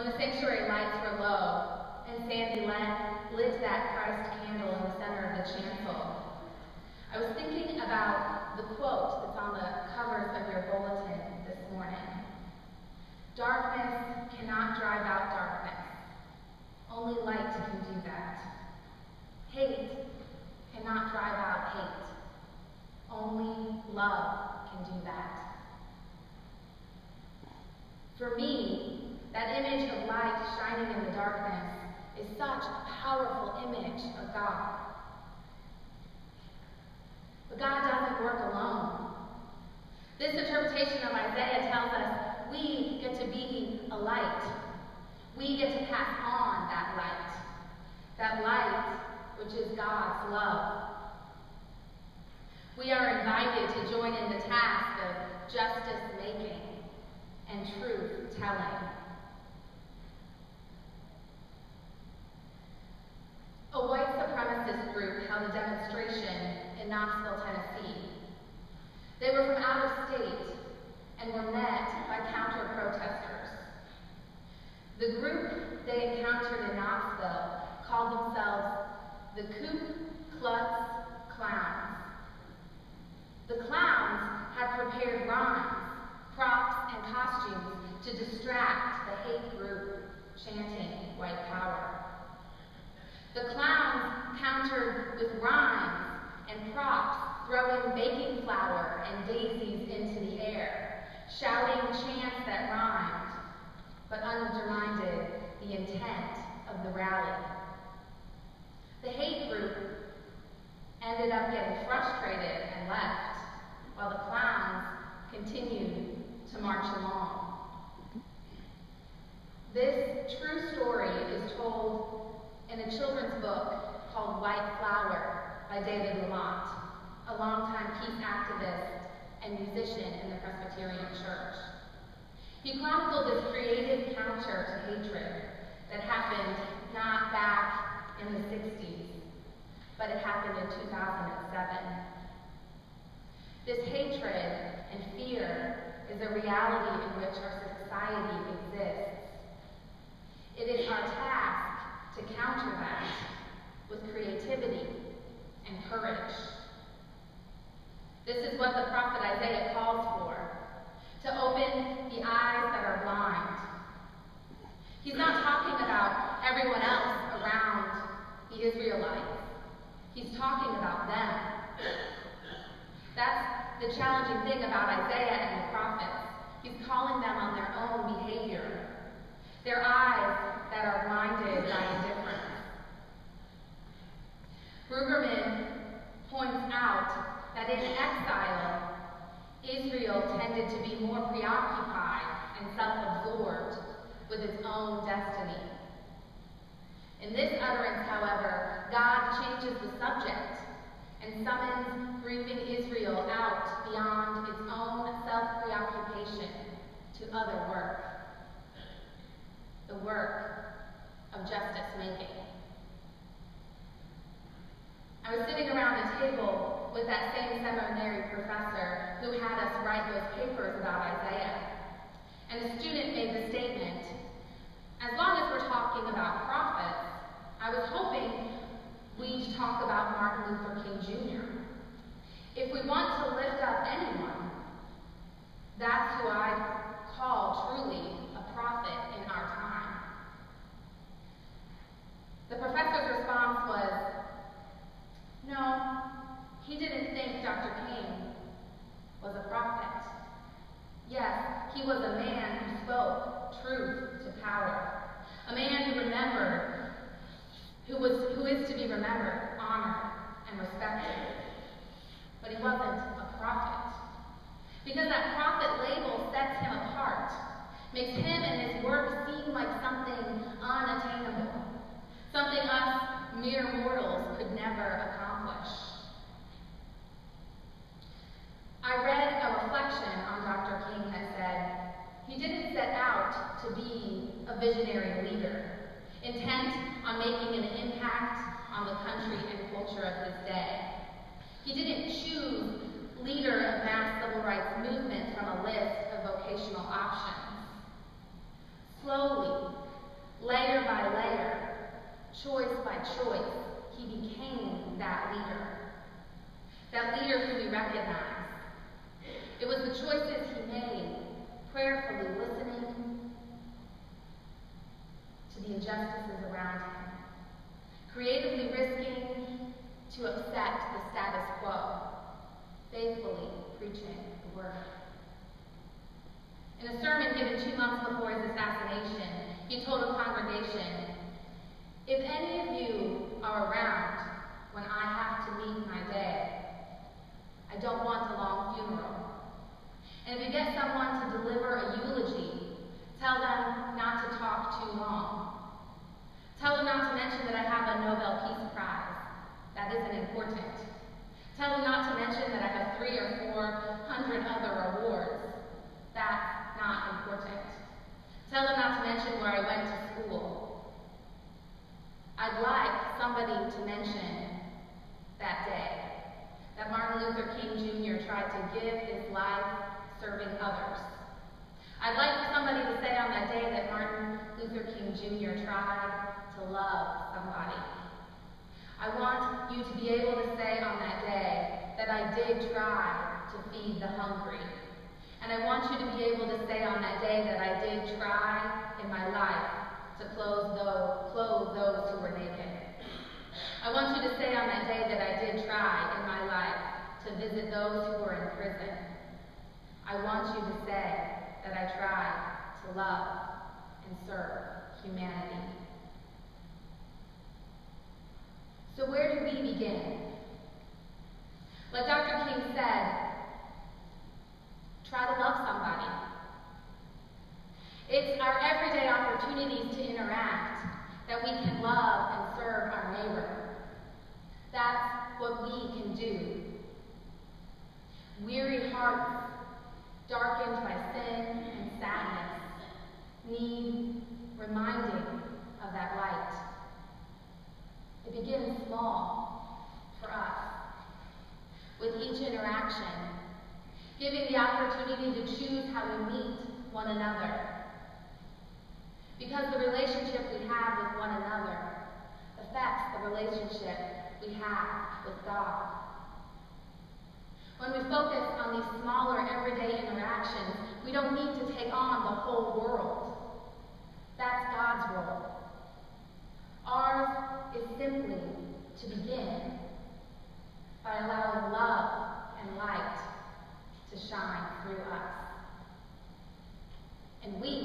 when the sanctuary lights were low and Sandy lit that Christ candle in the center of the chancel, I was thinking about the quote that's on the covers of your bulletin this morning. Darkness cannot drive out darkness. Only light can do that. Hate cannot drive out hate. Only love can do that. For me, that image of light shining in the darkness is such a powerful image of God. But God doesn't work alone. This interpretation of Isaiah tells us we get to be a light. We get to pass on that light which is God's love. We are invited to join in the task of justice making and truth telling. A white supremacist group held a demonstration in Knoxville, Tennessee. They were from out of state and were met by counter-protesters. The group they encountered in Knoxville called themselves the Ku Klux Klans. The clowns had prepared rhymes, props, and costumes to distract the hate group chanting white power. The clowns countered with rhymes and props, throwing baking flour and daisies into the air, shouting chants that rhymed, but undermined the intent of the rally. The hate group ended up getting frustrated and left, while the clowns continued to march along. This true story is told in a children's book called White Flower by David Lamont, a longtime peace activist and musician in the Presbyterian Church. He chronicled this creative counter to hatred that happened not back in the 60s, but it happened in 2007. This hatred and fear is a reality in which our society exists. It is our task to counter that with creativity and courage. This is what the prophet Isaiah calls for, to open the eyes that are blind. He's not talking about everyone else around the Israelites. He's talking about them. That's the challenging thing about Isaiah and the prophets. He's calling them on their own behavior, their eyes that are blinded by indifference. Brueggemann points out that in exile, Israel tended to be more preoccupied and self-absorbed with its own destiny. In this utterance, however, God changes the subject and summons grieving Israel out beyond its own self-preoccupation to other work, the work of justice making. I was sitting around a table with that same seminary professor who had us write those papers about Isaiah. And a student made the statement, as long as we're talking about prophets, I was hoping we'd talk about Martin Luther King Jr. If we want to lift up anyone, that's who I call truly a prophet in our time. The professor's response was, no, he didn't think Dr. King was a prophet. Yes, he was a man who spoke truth to power, a man who remembered, who is to be remembered, honored, and respected. But he wasn't a prophet. Because that prophet label sets him apart, makes him and his work seem like something unattainable, something us mere mortals could never accomplish. I read a reflection on Dr. King that said, he didn't set out to be a visionary leader, intent on making an impact on the country and culture of his day. He didn't choose leader of mass civil rights movement from a list of vocational options. Slowly, Layer by layer, choice by choice, he became that leader who we recognize. It was the choices he made, prayerfully listening to the injustices around him, creatively risking to upset the status quo, faithfully preaching the word. In a sermon given 2 months before his assassination, he told a congregation, "If any of you are around when I have to meet my day, I don't want a long funeral. And if you get someone to deliver a eulogy, tell them not to talk too long. Tell them not to mention that I have a Nobel Peace Prize. That isn't important. Tell them not to mention that I have 300 or 400 other awards. That's not important. Tell them not to mention where I went to school. I'd like somebody to mention that day that Martin Luther King Jr. tried to give his life serving others. I'd like for somebody to say on that day that Martin Luther King Jr. tried to love somebody. I want you to be able to say on that day that I did try to feed the hungry. And I want you to be able to say on that day that I did try in my life to clothe those who were naked. I want you to say on that day that I did try in my life to visit those who were in prison. I want you to say that I tried to love and serve humanity." So where do we begin? Like Dr. King said, try to love somebody. It's our everyday opportunities to interact that we can love and serve our neighbor. That's what we can do. Weary hearts, darkened by sin and sadness, need reminding of that light. It begins small for us, with each interaction, giving the opportunity to choose how we meet one another. Because the relationship we have with one another affects the relationship we have with God. When we focus on these smaller everyday interactions, we don't need to take on the whole world. That's God's role. Ours is simply to begin by allowing love and light to shine through us. And we